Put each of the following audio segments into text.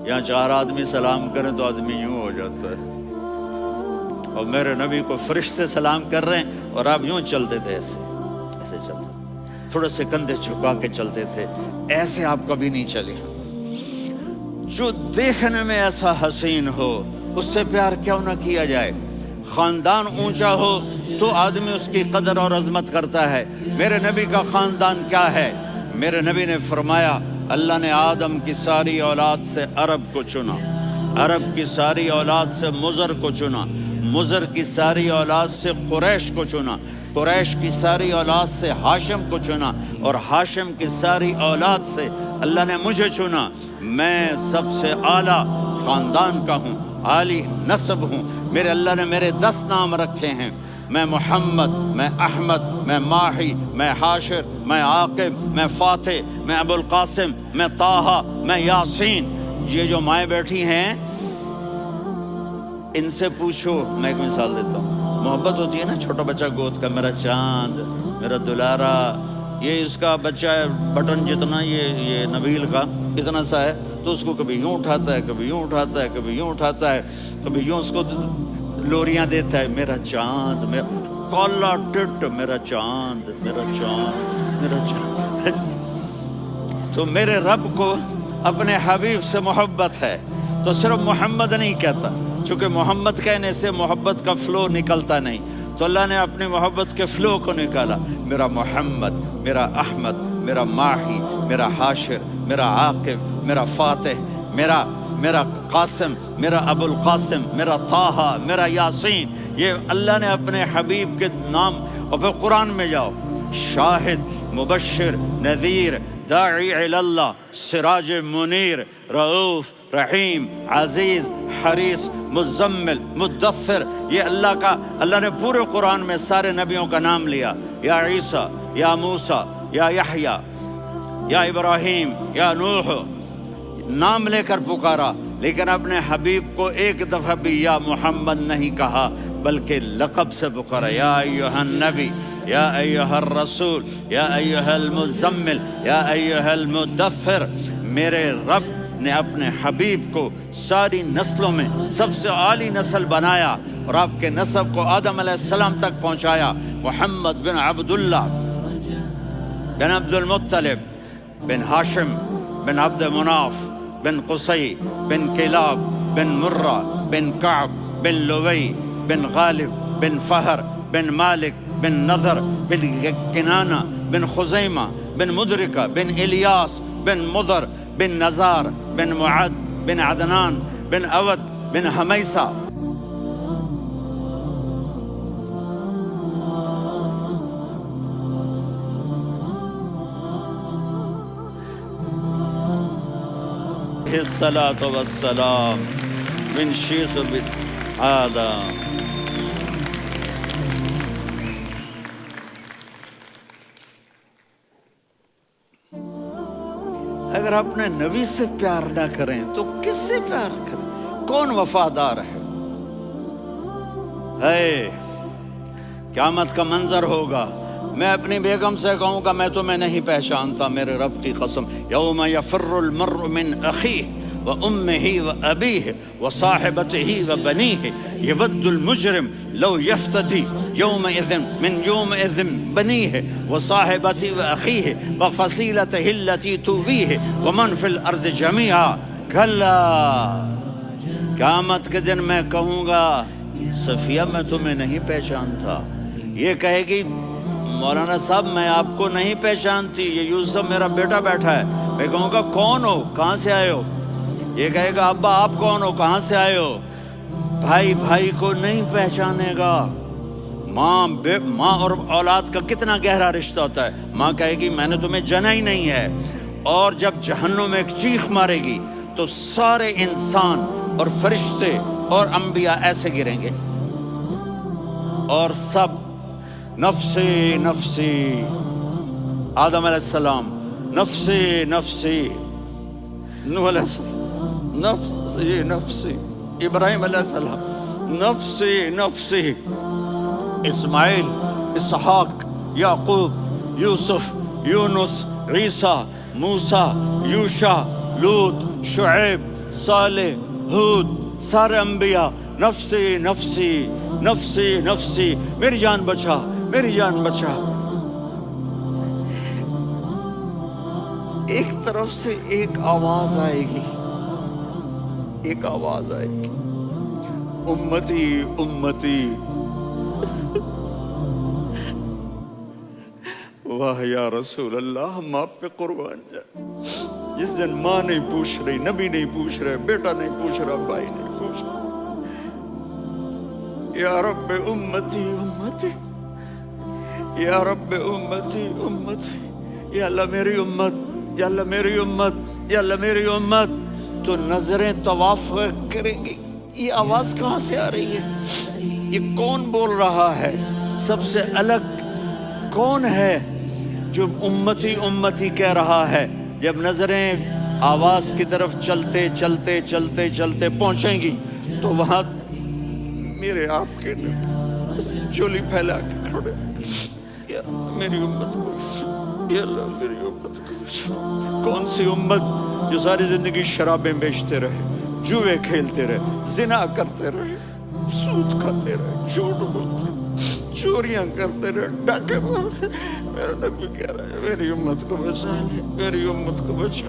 یہاں 4 آدمی سلام کریں تو آدمی یوں ہو جاتا ہے، اور میرے نبی کو فرشتے سلام کر رہے ہیں اور آپ یوں چلتے تھے، ایسے چلتے تھے، تھوڑے سے کندھے جھکا کے چلتے تھے، ایسے آپ کبھی نہیں چلے۔ جو دیکھنے میں ایسا حسین ہو اس سے پیار کیوں نہ کیا جائے؟ خاندان اونچا ہو تو آدمی اس کی قدر اور عظمت کرتا ہے۔ میرے نبی کا خاندان کیا ہے؟ میرے نبی نے فرمایا اللہ نے آدم کی ساری اولاد سے عرب کو چنا، عرب کی ساری اولاد سے مضر کو چنا، مضر کی ساری اولاد سے قریش کو چنا، قریش کی ساری اولاد سے ہاشم کو چنا، اور ہاشم کی ساری اولاد سے اللہ نے مجھے چنا۔ میں سب سے اعلیٰ خاندان کا ہوں، عالی نسب ہوں۔ میرے اللہ نے میرے 10 نام رکھے ہیں، میں محمد، میں احمد، میں ماہی، میں حاشر، میں عاقب، میں فاتح، میں ابو القاسم، میں طٰہٰ، میں یاسین۔ یہ جو مائیں بیٹھی ہیں ان سے پوچھو، میں ایک مثال دیتا ہوں، محبت ہوتی ہے نا، چھوٹا بچہ گود کا، میرا چاند، میرا دلارا، یہ اس کا بچہ ہے بٹن جتنا، یہ نبیل کا اتنا سا ہے، تو اس کو کبھی یوں اٹھاتا ہے، کبھی یوں اٹھاتا ہے، کبھی یوں اٹھاتا ہے، کبھی یوں اس کو لوریاں دیتا ہے، میرا چاند، میں کالا ٹٹ، میرا چاند، میرا چاند، میرا چاند۔ تو میرے رب کو اپنے حبیب سے محبت ہے تو صرف محمد نہیں کہتا، چونکہ محمد کہنے سے محبت کا فلو نکلتا نہیں، تو اللہ نے اپنی محبت کے فلو کو نکالا، میرا محمد، میرا احمد، میرا ماہی، میرا حاشر، میرا عاقب، میرا فاتح، میرا قاسم، میرا ابو القاسم، میرا طٰہٰ، میرا یاسین۔ یہ اللہ نے اپنے حبیب کے نام، اور پھر قرآن میں جاؤ، شاہد، مبشر، نذیر، داعی الی اللہ، سراج منیر، رؤوف، رحیم، عزیز، حریص، مزمل، مدثر، یہ اللہ نے پورے قرآن میں سارے نبیوں کا نام لیا، یا عیسیٰ، یا موسیٰ، یا یحییٰ، یا ابراہیم، یا نوح، نام لے کر پکارا، لیکن اپنے حبیب کو ایک دفعہ بھی یا محمد نہیں کہا، بلکہ لقب سے پکارا، یا ایھا النبی، یا ایھا الرسول، یا ایھا المزمل، یا ایھا المدثر۔ میرے رب نے اپنے حبیب کو ساری نسلوں میں سب سے عالی نسل بنایا، اور آپ کے نسب کو آدم علیہ السلام تک پہنچایا۔ محمد بن عبداللہ بن عبد المطلب بن ہاشم بن عبد مناف بن قصی بن کلاب بن مرہ بن کعب بن لوی بن غالب بن فہر بن مالک بن نضر بن کنانہ بن خزیمہ بن مدرکہ بن الیاس بن مضر بن نزار بن معد بن عدنان بن اود بن حمیسہ۔ الصلاۃ والسلام من شیخ بن آدم۔ اگر اپنے نبی سے پیار نہ کریں تو کس سے پیار کریں؟ کون وفادار ہے؟ قیامت کا منظر ہوگا، میں اپنی بیگم سے کہوں گا میں تمہیں نہیں پہچانتا، میرے رب کی قسم، یوم یفر المرء من اخیہ وامہ وابیہ وصاحبتہ وبنیہ یود المجرم لو یفتدی یومئذ من یومئذ بنیہ وصاحبتہ واخیہ وفصیلتہ التی تؤویہ ومن فی الارض جمیعا۔ کلا، قیامت کے دن میں کہوں گا صفیہ میں تمہیں نہیں پہچانتا، یہ کہے گی مولانا صاحب میں آپ کو نہیں پہچانتی، یہ یوسف میرا بیٹا بیٹھا ہے۔ میں کہوں گا کون ہو، کہاں سے آئے ہو؟ یہ کہے گا ابا آپ کون ہو، کہاں سے آئے ہو؟ بھائی بھائی کو نہیں پہچانے گا۔ ماں اور اولاد کا کتنا گہرا رشتہ ہوتا ہے، ماں کہے گی میں نے تمہیں جنا ہی نہیں ہے، اور جب جہنم میں ایک چیخ مارے گی تو سارے انسان اور فرشتے اور انبیاء ایسے گریں گے، اور سب نفسی نفسی، آدم علیہ السلام نفسی نفسی، نوح علیہ السلام نفسی نفسی، ابراہیم علیہ السلام نفسی نفسی، اسماعیل، اسحاق، یعقوب، یوسف، یونس، عیسیٰ، موسیٰ، یوشع، لوط، شعیب، صالح, ہود, سارے انبیاء نفسی نفسی نفسی نفسی, میری جان بچا, میری جان بچا. ایک طرف سے ایک آواز آئے گی, ایک آواز آئے گی, امتی امتی. واہ یا رسول اللہ, ہم آپ پہ قربان جائیں. جس دن ماں نہیں پوچھ رہی, نبی نہیں پوچھ رہے, بیٹا نہیں پوچھ رہا, بھائی نہیں پوچھ رہا, یا رب امتی امتی, یا رب امتی امتی, یا اللہ میری امت, یا اللہ میری امت, یا اللہ میری امت. تو نظریں طواف کریں گی. یہ آواز کہاں سے آ رہی ہے؟ یہ کون بول رہا ہے؟ سب سے الگ کون ہے جو امتی امتی کہہ رہا ہے؟ جب نظریں آواز کی طرف چلتے چلتے چلتے چلتے پہنچیں گی تو وہاں میرے آپ کے جولی پھیلا کے کھڑے, یا میری امت کو, یا اللہ میری امت کو. کون سی امت جو ساری زندگی شرابیں بیچتے رہے, جوئے کھیلتے رہے, زنا کرتے رہے, سود کھاتے رہے, جھوٹ بولتے, چوریاں کرتے رہے, ڈاکے مارتے. میرا نبی کہہ رہا ہے میری امت کو بچا لے, میری امت کو بچا.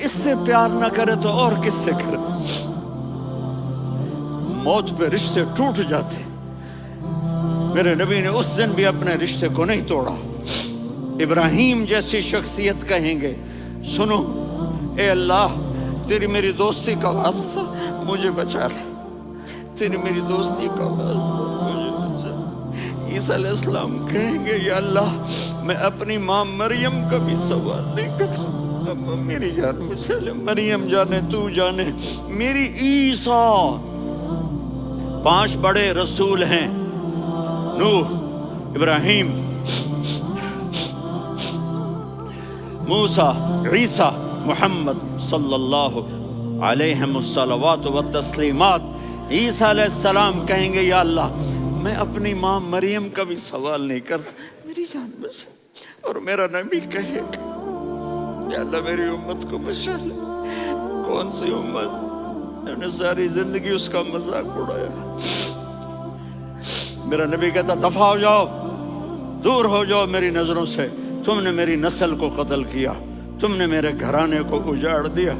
اس سے پیار نہ کرے تو اور کس سے کرے؟ موت پہ رشتے ٹوٹ جاتے. میرے نبی نے اس دن بھی اپنے رشتے کو نہیں توڑا. ابراہیم جیسی شخصیت کہیں گے, سنو اے اللہ تیری میری دوستی کا واسطہ مجھے بچا لے, تیری میری دوستی کا واسطہ مجھے بچا. عیسیٰ علیہ السلام کہیں گے یا اللہ میں اپنی ماں مریم کا بھی سوال نہیں کرتا, میری جان بچا لے. مریم جانے تو جانے, میری عیسیٰ. 5 بڑے رسول ہیں, نوح, ابراہیم, موسیٰ, عیسیٰ, محمد صلی اللہ علیہ الصلوات والتسلیمات. عیسیٰ علیہ السلام کہیں گے یا اللہ میں اپنی ماں مریم کا بھی سوال نہیں کرتا, میری جان بچا. اور میرا نبی کہے گا یا اللہ میری امت کو بچا لے. کون سی امت؟ میں نے ساری زندگی اس کا مذاق اڑایا. میرا نبی کہتا دفع ہو جاؤ, دور ہو جاؤ میری نظروں سے, تم نے میری نسل کو قتل کیا, تم نے میرے گھرانے کو اجاڑ دیا.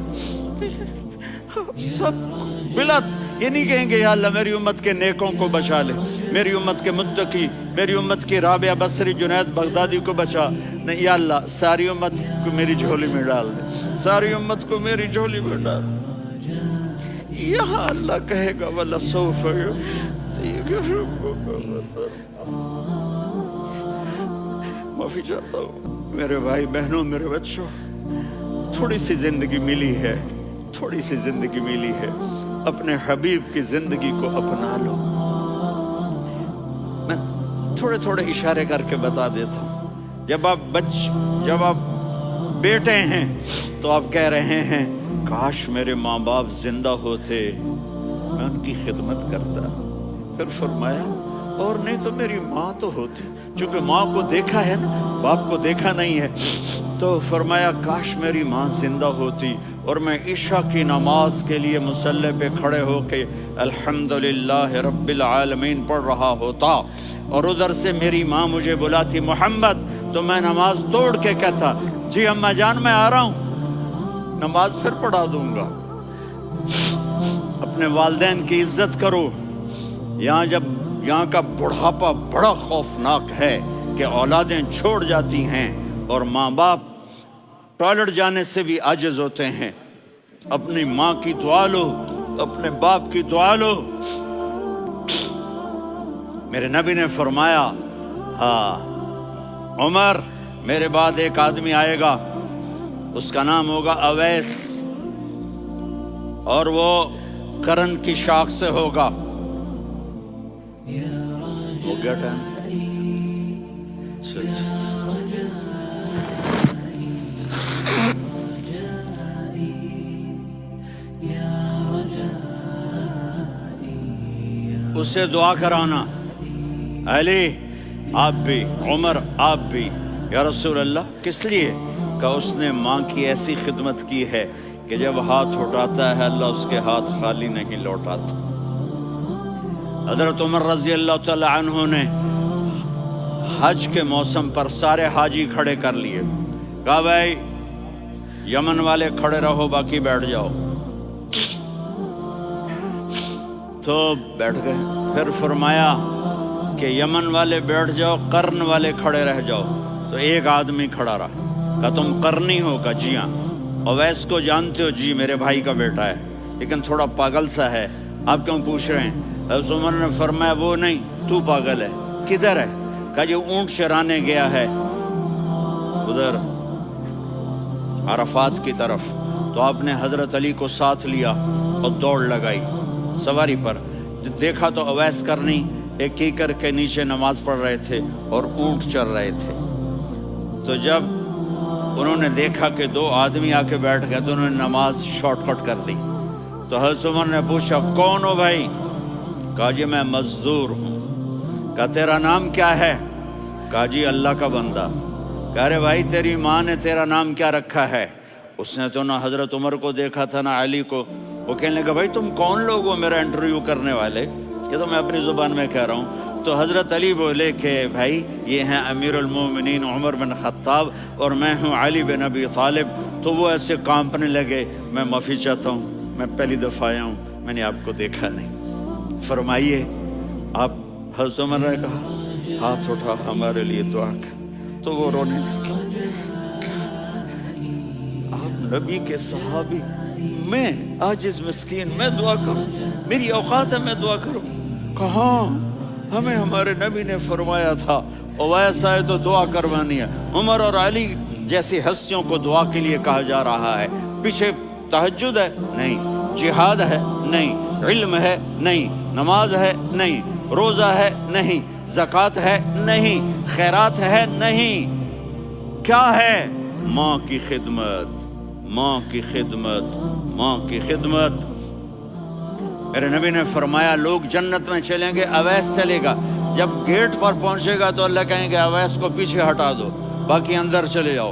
سب بلت یہ نہیں کہیں گے یا اللہ میری امت کے نیکوں کو بچا لے, میری امت کے متقی, میری امت کی رابعہ بصری, جنید بغدادی کو بچا. نہیں یا اللہ ساری امت کو میری جھولی میں ڈال دے, ساری امت کو میری جھولی میں ڈال دے. یہاں اللہ کہے گا وَلَسَوْفَ يُعْطِيكَ رَبُّكَ فَتَرْضَىٰ. معافی چاہتا ہوں میرے بھائی بہنوں, میرے بچوں, تھوڑی سی زندگی ملی ہے, تھوڑی سی زندگی ملی ہے, اپنے حبیب کی زندگی کو اپنا لو. میں تھوڑے تھوڑے اشارے کر کے بتا دیتا ہوں. جب آپ بیٹے ہیں تو آپ کہہ رہے ہیں کاش میرے ماں باپ زندہ ہوتے, میں ان کی خدمت کرتا. پھر فرمایا اور نہیں تو میری ماں تو ہوتی, چونکہ ماں کو دیکھا ہے نا, باپ کو دیکھا نہیں ہے. تو فرمایا کاش میری ماں زندہ ہوتی اور میں عشاء کی نماز کے لیے مصلی پہ کھڑے ہو کے الحمدللہ رب العالمین پڑھ رہا ہوتا, اور ادھر سے میری ماں مجھے بلاتی محمد, تو میں نماز توڑ کے کہتا جی اماں جان میں آ رہا ہوں, نماز پھر پڑھا دوں گا. اپنے والدین کی عزت کرو. یہاں کا بڑھاپا بڑا خوفناک ہے کہ اولادیں چھوڑ جاتی ہیں اور ماں باپ ٹوائلٹ جانے سے بھی عاجز ہوتے ہیں. اپنی ماں کی دعا لو, اپنے باپ کی دعا لو. میرے نبی نے فرمایا ہاں عمر میرے بعد ایک آدمی آئے گا, اس کا نام ہوگا اویس, اور وہ کرن کی شاخ سے ہوگا. ہو گیا ٹائم؟ اس سے دعا کرانا, علی آپ بھی, عمر آپ بھی, یا رسول اللہ. کس لیے؟ کہ اس نے ماں کی ایسی خدمت کی ہے کہ جب ہاتھ اٹھاتا ہے اللہ اس کے ہاتھ خالی نہیں لوٹاتا۔ حضرت عمر رضی اللہ تعالی عنہ نے حج کے موسم پر سارے حاجی کھڑے کر لیے، کہا بھائی یمن والے کھڑے رہو باقی بیٹھ جاؤ، تو بیٹھ گئے۔ پھر فرمایا کہ یمن والے بیٹھ جاؤ، قرن والے کھڑے رہ جاؤ، تو ایک آدمی کھڑا رہا، کہا تم قرنی ہو؟ کہا جی ہاں۔ اویس کو جانتے ہو؟ جی میرے بھائی کا بیٹا ہے لیکن تھوڑا پاگل سا ہے، آپ کیوں پوچھ رہے ہیں؟ حضرت عمر نے فرمایا وہ نہیں، تو پاگل ہے۔ کدھر ہے؟ کہا جی اونٹ چرانے گیا ہے ادھر عرفات کی طرف۔ تو آپ نے حضرت علی کو ساتھ لیا اور دوڑ لگائی سواری پر، دیکھا تو اویس کرنی ایک کیکر کے نیچے نماز پڑھ رہے تھے اور اونٹ چر رہے تھے۔ تو جب انہوں نے دیکھا کہ دو آدمی آ کے بیٹھ گئے تو انہوں نے نماز شارٹ کٹ کر دی۔ تو حضرت عمر نے پوچھا کون ہو بھائی؟ کہا جی میں مزدور ہوں۔ کہا تیرا نام کیا ہے؟ کہا جی اللہ کا بندہ۔ کہا ارے بھائی تیری ماں نے تیرا نام کیا رکھا ہے؟ اس نے تو نہ حضرت عمر کو دیکھا تھا نہ علی کو۔ وہ کہنے لگا بھائی تم کون لوگ ہو میرا انٹرویو کرنے والے؟ یہ تو میں اپنی زبان میں کہہ رہا ہوں۔ تو حضرت علی بولے کہ بھائی یہ ہیں امیر المومنین عمر بن خطاب اور میں ہوں علی بن ابی طالب۔ تو وہ ایسے کانپنے لگے، میں معافی چاہتا ہوں، میں پہلی دفعہ آیا ہوں، میں نے آپ کو دیکھا نہیں، فرمائیے آپ۔ حضرت عمر نے کہا ہاتھ اٹھا ہمارے لیے دعا کر۔ تو وہ رونے لگے، آپ نبی کے صحابی، میں عاجز مسکین میں دعا کروں؟ میری اوقات ہے میں دعا کروں؟ کہاں ہمیں ہمارے نبی نے فرمایا تھا اویس آئے تو دعا کروانی ہے۔ عمر اور علی جیسی ہستیوں کو دعا کے لیے کہا جا رہا ہے۔ پیچھے تہجد ہے؟ نہیں۔ جہاد ہے؟ نہیں۔ علم ہے؟ نہیں۔ نماز ہے؟ نہیں۔ روزہ ہے؟ نہیں۔ زکوٰۃ ہے؟ نہیں۔ خیرات ہے؟ نہیں۔ کیا ہے؟ ماں کی خدمت، ماں کی خدمت، ماں کی خدمت۔ میرے نبی نے فرمایا لوگ جنت میں چلیں گے، اویس چلے گا، جب گیٹ پر پہنچے گا تو اللہ کہیں گے اویس کو پیچھے ہٹا دو، باقی اندر چلے جاؤ۔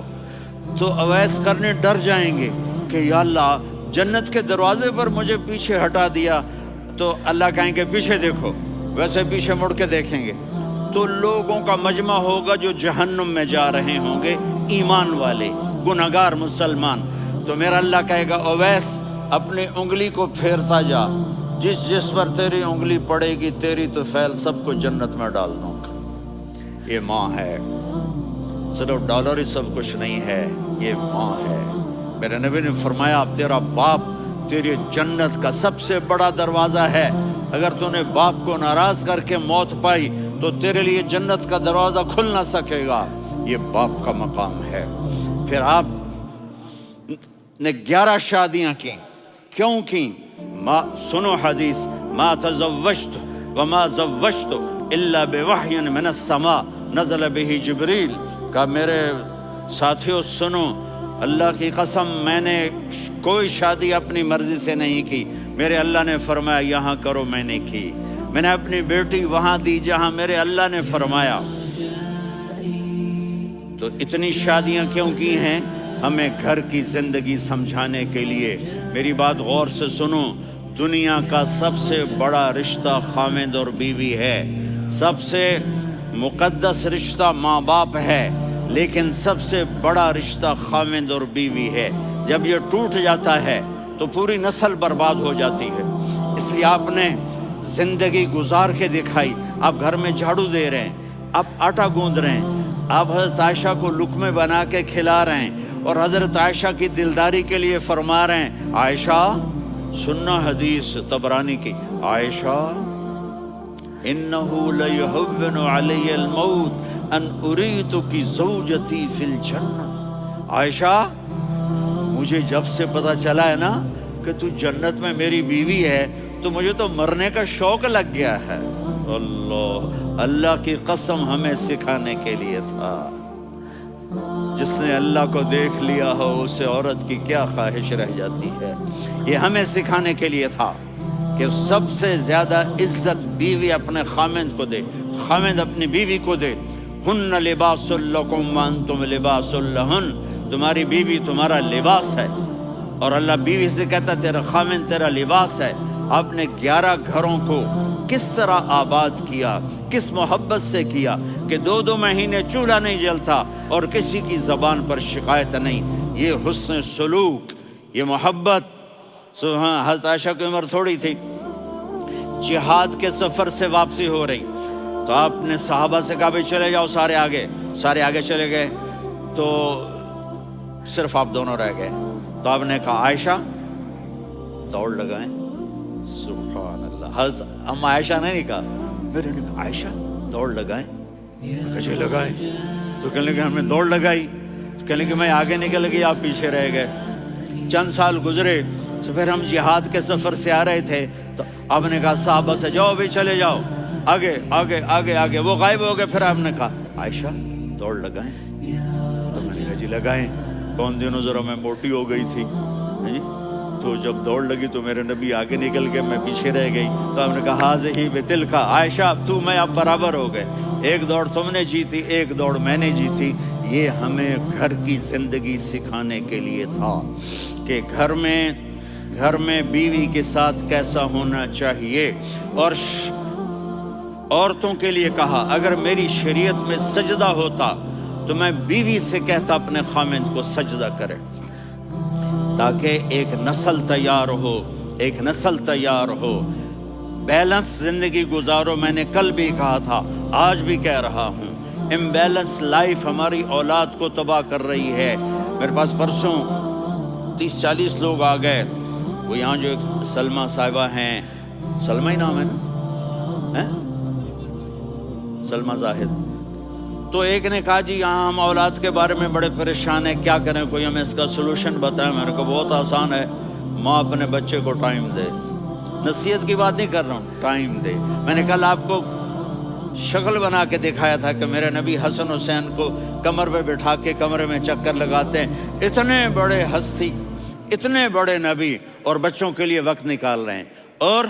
تو اویس کرنے ڈر جائیں گے کہ یا اللہ جنت کے دروازے پر مجھے پیچھے ہٹا دیا، تو اللہ کہیں گے پیچھے دیکھو، ویسے پیچھے مڑ کے دیکھیں گے تو لوگوں کا مجمع ہوگا جو جہنم میں جا رہے ہوں گے، ایمان والے گنہگار مسلمان۔ تو میرا اللہ کہے گا اویس اپنی انگلی کو پھیرتا جا، جس پر تیری انگلی پڑے گی تیری تو فیل سب کو جنت میں ڈال دوں گا۔ یہ ماں ہے، صرف ڈالر ہی سب کچھ نہیں ہے، یہ ماں ہے۔ میرے نبی نے فرمایا تیرا باپ تیری جنت کا سب سے بڑا دروازہ ہے، اگر تو نے باپ کو ناراض کر کے موت پائی تو تیرے لیے جنت کا دروازہ کھل نہ سکے گا، یہ باپ کا مقام ہے۔ پھر آپ نے 11 شادیاں کی، کیوں کی؟ سنو حدیث، ما تزوجت وما زوجت الا بوحی من السماء نزل به جبریل۔ کہا میرے ساتھیوں سنو، اللہ کی قسم میں نے کوئی شادی اپنی مرضی سے نہیں کی، میرے اللہ نے فرمایا یہاں کرو، میں نے کی۔ میں نے اپنی بیٹی وہاں دی جہاں میرے اللہ نے فرمایا۔ تو اتنی شادیاں کیوں کی ہیں؟ ہمیں گھر کی زندگی سمجھانے کے لیے۔ میری بات غور سے سنو، دنیا کا سب سے بڑا رشتہ خاوند اور بیوی ہے، سب سے مقدس رشتہ ماں باپ ہے، لیکن سب سے بڑا رشتہ خاوند اور بیوی ہے۔ جب یہ ٹوٹ جاتا ہے تو پوری نسل برباد ہو جاتی ہے۔ اس لیے آپ نے زندگی گزار کے دکھائی۔ آپ گھر میں جھاڑو دے رہے ہیں، آپ آٹا گوندھ رہے ہیں، آپ حضرت عائشہ کو لقمے بنا کے کھلا رہے ہیں، اور حضرت عائشہ کی دلداری کے لیے فرما رہے ہیں عائشہ سننا حدیث طبرانی کی، عائشہ انہو لیہون علی الموت ان اریتکی زوجتی فی الجنہ۔ عائشہ مجھے جب سے پتا چلا ہے نا کہ تو جنت میں میری بیوی ہے تو مجھے تو مرنے کا شوق لگ گیا ہے۔ اللہ کی قسم ہمیں سکھانے کے لیے تھا۔ جس نے اللہ کو دیکھ لیا ہو اسے عورت کی کیا خواہش رہ جاتی ہے۔ یہ ہمیں سکھانے کے لیے تھا کہ سب سے زیادہ عزت بیوی اپنے خامند کو دے، خامند اپنی بیوی کو دے۔ ہن لباس لکم وانتم لباس لہن، تمہاری بیوی تمہارا لباس ہے، اور اللہ بیوی سے کہتا تیرا خامن تیرا لباس ہے۔ آپ نے 11 گھروں کو کس طرح آباد کیا، کس محبت سے کیا کہ 2 مہینے چولہا نہیں جلتا اور کسی کی زبان پر شکایت نہیں۔ یہ حسن سلوک، یہ محبت۔ حضرت عائشہ کی عمر تھوڑی تھی، جہاد کے سفر سے واپسی ہو رہی، تو آپ نے صحابہ سے کہا بھی چلے جاؤ سارے آگے چلے گئے، تو صرف آپ دونوں رہ گئے۔ تو آپ نے کہا عائشہ دوڑ لگائیں۔ سبحان اللہ، حضرت اما عائشہ نے نہیں کہا، میرے نے کہا عائشہ دوڑ لگائیں، کچھ لگائیں، تو کہنے لگے ہم نے دوڑ لگائی، تو کہنے لگے میں آگے نکل گئی، آپ پیچھے رہ گئے۔ چند سال گزرے تو پھر ہم جہاد کے سفر سے آ رہے تھے، تو آپ نے کہا صحابہ سے جاؤ بھی چلے جاؤ آگے، وہ غائب ہو گئے۔ پھر آپ نے کہا عائشہ دوڑ لگائیں، تو میں نے کہا جی لگائیں۔ کون دنوں ذرا میں موٹی ہو گئی تھی جی، تو جب دوڑ لگی تو میرے نبی آگے نکل گئے، میں پیچھے رہ گئی۔ تو آپ نے کہا ہاذہ بتلک، عائشہ تو میں اب برابر ہو گئے، ایک دوڑ تم نے جیتی، ایک دوڑ میں نے جیتی۔ یہ ہمیں گھر کی زندگی سکھانے کے لیے تھا کہ گھر میں بیوی کے ساتھ کیسا ہونا چاہیے۔ اور عورتوں کے لیے کہا اگر میری شریعت میں سجدہ ہوتا تو میں بیوی سے کہتا اپنے خامند کو سجدہ کرے، تاکہ ایک نسل تیار ہو، بیلنس زندگی گزارو۔ میں نے کل بھی کہا تھا، آج بھی کہہ رہا ہوں، امبیلنس لائف ہماری اولاد کو تباہ کر رہی ہے۔ میرے پاس پرسوں 30-40 لوگ آ گئے، وہ یہاں جو ایک سلمہ صاحبہ ہیں، سلمہ ہی نام ہے نا، سلمہ زاہد، تو ایک نے کہا جی یہاں ہم اولاد کے بارے میں بڑے پریشان ہیں، کیا کریں، کوئی ہمیں اس کا سلوشن بتائیں۔ میں نے کہا بہت آسان ہے، ماں اپنے بچے کو ٹائم دے، نصیحت کی بات نہیں کر رہا ہوں، ٹائم دے۔ میں نے کل آپ کو شکل بنا کے دکھایا تھا کہ میرے نبی حسن حسین کو کمر پہ بٹھا کے کمرے میں چکر لگاتے ہیں۔ اتنے بڑے ہستی، اتنے بڑے نبی، اور بچوں کے لیے وقت نکال رہے ہیں اور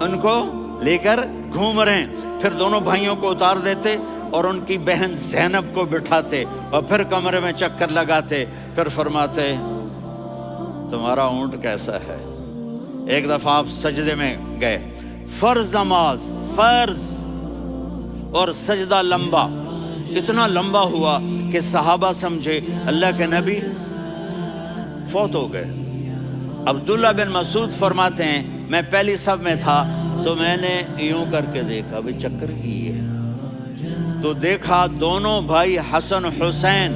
ان کو لے کر گھوم رہے ہیں۔ پھر دونوں بھائیوں کو اتار دیتے اور ان کی بہن زینب کو بٹھاتے اور پھر کمرے میں چکر لگاتے، پھر فرماتے تمہارا اونٹ کیسا ہے۔ ایک دفعہ آپ سجدے میں گئے، فرض نماز، فرض، اور سجدہ لمبا، اتنا لمبا ہوا کہ صحابہ سمجھے اللہ کے نبی فوت ہو گئے۔ عبداللہ بن مسعود فرماتے ہیں میں پہلی صف میں تھا تو میں نے یوں کر کے دیکھا بھی چکر کی ہے، تو دیکھا دونوں بھائی حسن حسین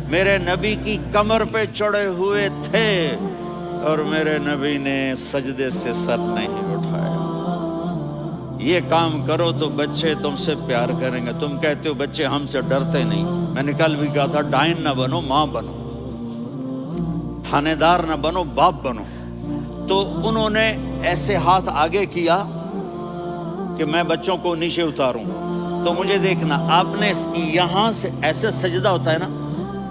میرے نبی کی کمر پہ چڑھے ہوئے تھے اور میرے نبی نے سجدے سے سر نہیں اٹھایا۔ یہ کام کرو تو بچے تم سے پیار کریں گے۔ تم کہتے ہو بچے ہم سے ڈرتے نہیں، میں نے کل بھی کہا تھا ڈائن نہ بنو، ماں بنو، تھانے دار نہ بنو، باپ بنو۔ تو انہوں نے ایسے ہاتھ آگے کیا کہ میں بچوں کو نیچے اتاروں، تو مجھے دیکھنا، آپ نے یہاں سے ایسے سجدہ ہوتا ہے نا،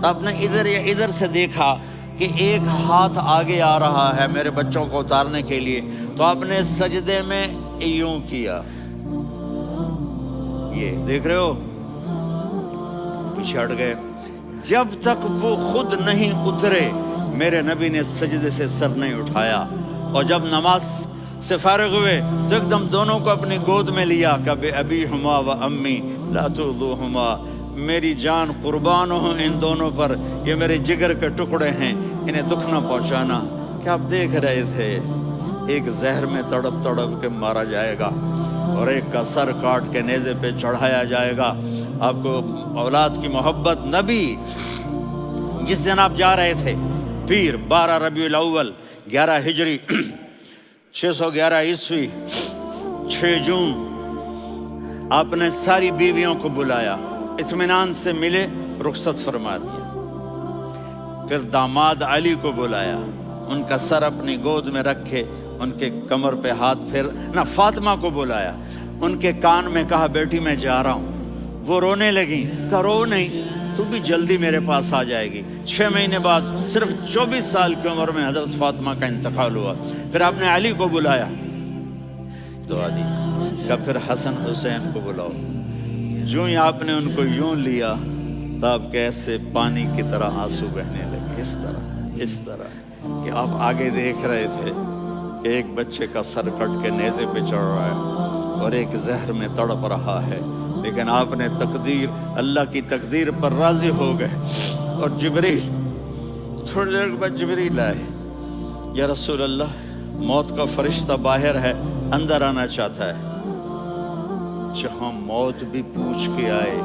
تو آپ نے ادھر یا ادھر سے دیکھا کہ ایک ہاتھ آگے آ رہا ہے میرے بچوں کو اتارنے کے لیے، تو آپ نے سجدے میں یوں کیا، یہ دیکھ رہے ہو، پیچھے ہٹ گئے۔ جب تک وہ خود نہیں اترے میرے نبی نے سجدے سے سر نہیں اٹھایا۔ اور جب نماز سے فارغ ہوئے تو ایک دم دونوں کو اپنی گود میں لیا کہ ابی ہما و امی لا تؤذوہما، میری جان قربان ہو ان دونوں پر، یہ میرے جگر کے ٹکڑے ہیں، انہیں دکھ نہ پہنچانا۔ کیا آپ دیکھ رہے تھے ایک زہر میں تڑپ تڑپ کے مارا جائے گا اور ایک کا سر کاٹ کے نیزے پہ چڑھایا جائے گا۔ آپ کو اولاد کی محبت، نبی جس دن آپ جا رہے تھے پیر 12 ربیع الاول 11 ہجری 611 عیسوی 6 جون، آپ نے ساری بیویوں کو بلایا، اطمینان سے ملے، رخصت فرما دیا۔ پھر داماد علی کو بلایا، ان کا سر اپنی گود میں رکھے، ان کے کمر پہ ہاتھ پھیر نہ۔ فاطمہ کو بلایا، ان کے کان میں کہا بیٹی میں جا رہا ہوں۔ وہ رونے لگیں، کہا رو نہیں، تو بھی جلدی میرے پاس آ جائے گی۔ 6 مہینے بعد صرف 24 سال کی عمر میں حضرت فاطمہ کا انتقال ہوا۔ پھر آپ نے علی کو بلایا، دعا دی، کہا پھر حسن حسین کو بلاؤ۔ جو ہی آپ نے ان کو یوں لیا تو آپ کے ایسے پانی کی طرح آنسو بہنے لگے، اس طرح کہ آپ آگے دیکھ رہے تھے کہ ایک بچے کا سر کٹ کے نیزے پہ چڑھ رہا ہے اور ایک زہر میں تڑپ رہا ہے، لیکن آپ نے اللہ کی تقدیر پر راضی ہو گئے۔ اور جبریل تھوڑی دیر کے بعد جبریل آئے، یا رسول اللہ موت کا فرشتہ باہر ہے، اندر آنا چاہتا ہے۔ جہاں موت بھی پوچھ کے آئے،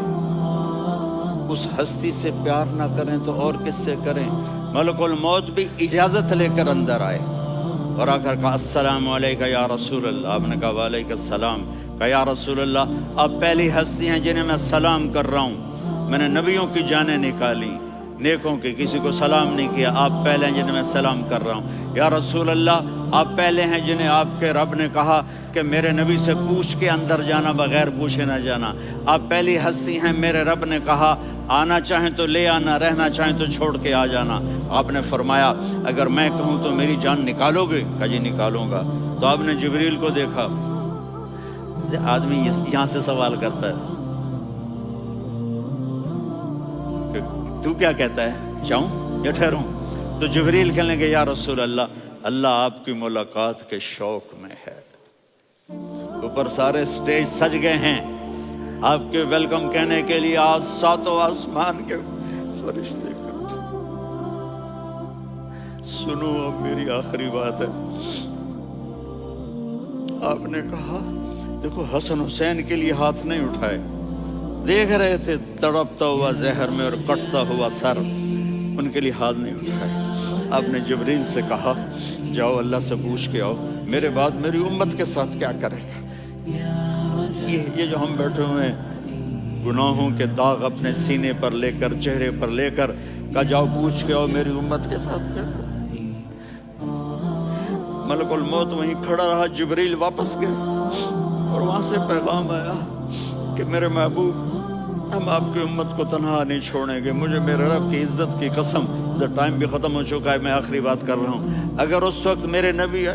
اس ہستی سے پیار نہ کریں تو اور کس سے کریں؟ ملک الموت بھی اجازت لے کر اندر آئے اور آ کر کہا السلام علیکہ یا رسول اللہ۔ آپ نے کہا وعلیکم السلام۔ کہا یا رسول اللہ آپ پہلی ہستی ہیں جنہیں میں سلام کر رہا ہوں، میں نے نبیوں کی جانیں نکالی، نیکوں کی، کسی کو سلام نہیں کیا، آپ پہلے ہیں جنہیں میں سلام کر رہا ہوں۔ یا رسول اللہ آپ پہلے ہیں جنہیں آپ کے رب نے کہا کہ میرے نبی سے پوچھ کے اندر جانا، بغیر پوچھے نہ جانا۔ آپ پہلی ہستی ہیں، میرے رب نے کہا آنا چاہیں تو لے آنا، رہنا چاہیں تو چھوڑ کے آ جانا۔ آپ نے فرمایا اگر میں کہوں تو میری جان نکالو گے؟ کہا جی نکالوں گا۔ تو آپ نے جبریل کو دیکھا، آدمی یہاں سے سوال کرتا ہے کہ تو کیا کہتا ہے، جاؤں یا ٹھہروں؟ تو جبریل کہنے لگے یا رسول اللہ آپ کی ملاقات کے شوق میں ہے۔ اوپر سارے سٹیج سج گئے ہیں آپ کے ویلکم کہنے کے لیے، آج ساتوں آسمان کے فرشتے کرتے۔ سنو اب میری آخری بات ہے۔ آپ نے کہا دیکھو حسن حسین کے لیے ہاتھ نہیں اٹھائے، دیکھ رہے تھے تڑپتا ہوا زہر میں اور کٹتا ہوا سر، ان کے لیے ہاتھ نہیں اٹھائے۔ آپ نے جبریل سے کہا جاؤ اللہ سے پوچھ کے آؤ میرے بعد میری امت کے ساتھ کیا کرے گا۔ یہ جو ہم بیٹھے ہوئے ہیں گناہوں کے داغ اپنے سینے پر لے کر، چہرے پر لے کر، کہا جاؤ پوچھ کے آؤ میری امت کے ساتھ کیا کرے۔ ملک الموت وہیں کھڑا رہا، جبریل واپس گئے اور وہاں سے پیغام آیا کہ میرے محبوب ہم آپ کی امت کو تنہا نہیں چھوڑیں گے، مجھے میرے رب کی عزت کی قسم، ٹائم بھی ختم ہو چکا ہے، میں آخری بات کر رہا ہوں، اگر اس وقت میرے نبی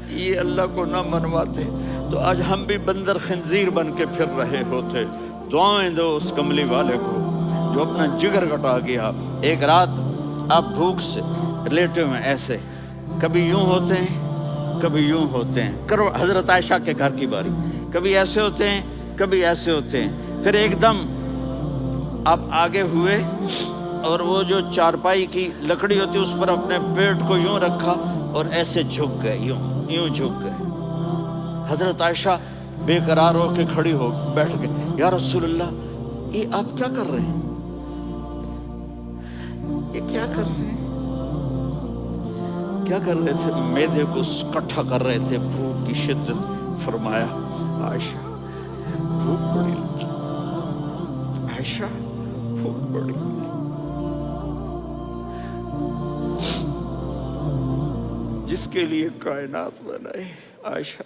یہ اللہ کو نہ منواتے تو آج ہم بھی بندر خنزیر بن کے پھر رہے ہوتے۔ دعائیں دو اس کملی والے کو جو اپنا جگر کٹا گیا۔ ایک رات آپ بھوک سے لیٹے ہوئے ایسے، کبھی یوں ہوتے ہیں کبھی یوں ہوتے ہیں، کرو حضرت عائشہ کے گھر کی باری، کبھی ایسے ہوتے ہیں کبھی ایسے ہوتے ہیں، پھر ایک دم آپ آگے ہوئے اور وہ جو چارپائی کی لکڑی ہوتی اس پر اپنے پیٹ کو یوں رکھا اور ایسے جھک گئے، یوں جھک گئے۔ حضرت عائشہ بے قرار ہو کے کھڑی ہو بیٹھ گئے، یا رسول اللہ یہ آپ کیا کر رہے ہیں، یہ کیا کر رہے ہیں؟ کیا کر رہے تھے؟ معدے کو کٹھا کر رہے تھے، بھوک کی شدت۔ فرمایا عائشہ بھوک بڑی لگی، عائشہ بھوک بڑی لگی۔ جس کے لیے کائنات بنائے، عائشہ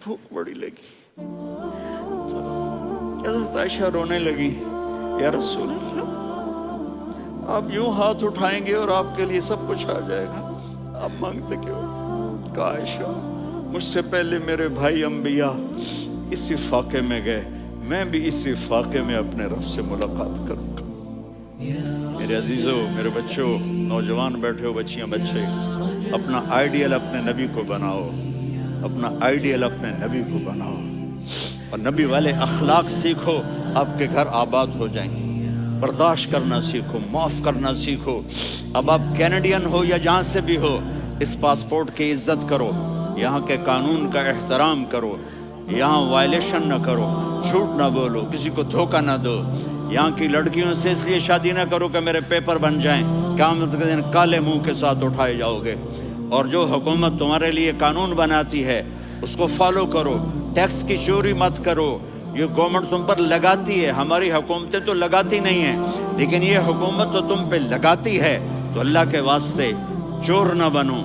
بھوک بڑی لگی۔ حضرت عائشہ رونے لگی، یا رسول اللہ آپ یوں ہاتھ اٹھائیں گے اور آپ کے لیے سب کچھ آ جائے گا، آپ مانگتے کیوں؟ کہا عائشہ مجھ سے پہلے میرے بھائی انبیاء اسی فاقے میں گئے، میں بھی اسی فاقے میں اپنے رب سے ملاقات کروں گا۔ میرے عزیزوں، میرے بچوں، نوجوان بیٹھے ہو، بچیاں بچے، اپنا آئیڈیل اپنے نبی کو بناؤ، اپنا آئیڈیل اپنے نبی کو بناؤ اور نبی والے اخلاق سیکھو، آپ کے گھر آباد ہو جائیں گے۔ برداشت کرنا سیکھو، معاف کرنا سیکھو۔ اب آپ کینیڈین ہو یا جہاں سے بھی ہو، اس پاسپورٹ کی عزت کرو، یہاں کے قانون کا احترام کرو، یہاں وائلیشن نہ کرو، جھوٹ نہ بولو، کسی کو دھوکہ نہ دو۔ یہاں کی لڑکیوں سے اس لیے شادی نہ کرو کہ میرے پیپر بن جائیں، قیامت کے دن کالے منہ کے ساتھ اٹھائے جاؤ گے۔ اور جو حکومت تمہارے لیے قانون بناتی ہے اس کو فالو کرو، ٹیکس کی چوری مت کرو۔ یہ گورنمنٹ تم پر لگاتی ہے، ہماری حکومتیں تو لگاتی نہیں ہیں، لیکن یہ حکومت تو تم پہ لگاتی ہے، تو اللہ کے واسطے چور نہ بنو۔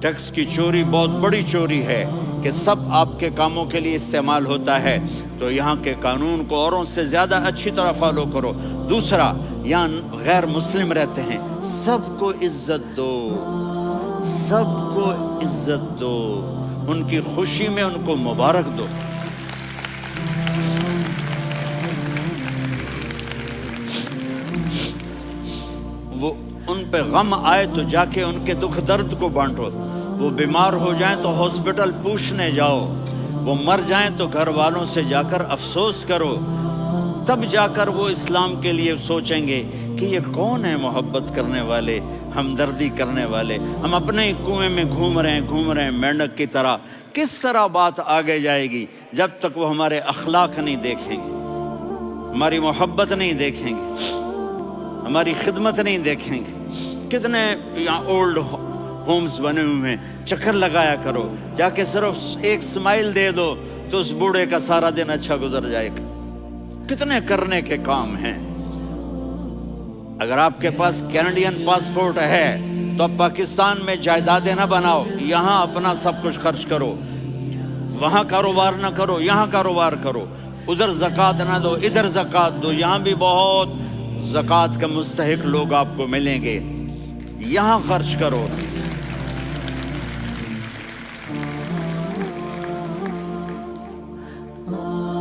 ٹیکس کی چوری بہت بڑی چوری ہے کہ سب آپ کے کاموں کے لیے استعمال ہوتا ہے، تو یہاں کے قانون کو اوروں سے زیادہ اچھی طرح فالو کرو۔ دوسرا، یہاں غیر مسلم رہتے ہیں، سب کو عزت دو، سب کو عزت دو، ان کی خوشی میں ان کو مبارک دو۔ پہ غم آئے تو جا کے ان کے دکھ درد کو بانٹو، وہ بیمار ہو جائیں تو ہاسپٹل پوچھنے جاؤ، وہ مر جائیں تو گھر والوں سے جا کر افسوس کرو، تب جا کر وہ اسلام کے لیے سوچیں گے کہ یہ کون ہے محبت کرنے والے، ہمدردی کرنے والے۔ ہم اپنے ہی کنویں میں گھوم رہے ہیں مینڈک کی طرح۔ کس طرح بات آگے جائے گی جب تک وہ ہمارے اخلاق نہیں دیکھیں گے، ہماری محبت نہیں دیکھیں گے، ہماری خدمت نہیں دیکھیں گے۔ کتنے یہاں اولڈ ہومز بنے ہوئے ہیں، چکر لگایا کرو، جا کے صرف ایک سمائل دے دو تو اس بوڑھے کا سارا دن اچھا گزر جائے گا۔ کتنے کرنے کے کام ہیں۔ اگر آپ کے پاس کینیڈین پاسپورٹ ہے تو اب پاکستان میں جائیدادیں نہ بناؤ، یہاں اپنا سب کچھ خرچ کرو، وہاں کاروبار نہ کرو، یہاں کاروبار کرو، ادھر زکوٰۃ نہ دو، ادھر زکوٰۃ دو، یہاں بھی بہت زکوٰۃ کے مستحق لوگ آپ کو ملیں گے، یہاں خرچ کرو۔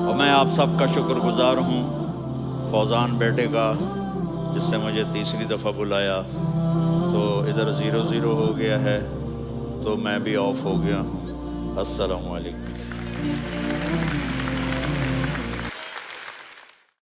اور میں آپ سب کا شکر گزار ہوں، فوزان بیٹے کا، جس سے مجھے تیسری دفعہ بلایا، تو ادھر 0-0 ہو گیا ہے تو میں بھی آف ہو گیا ہوں۔ السلام علیکم۔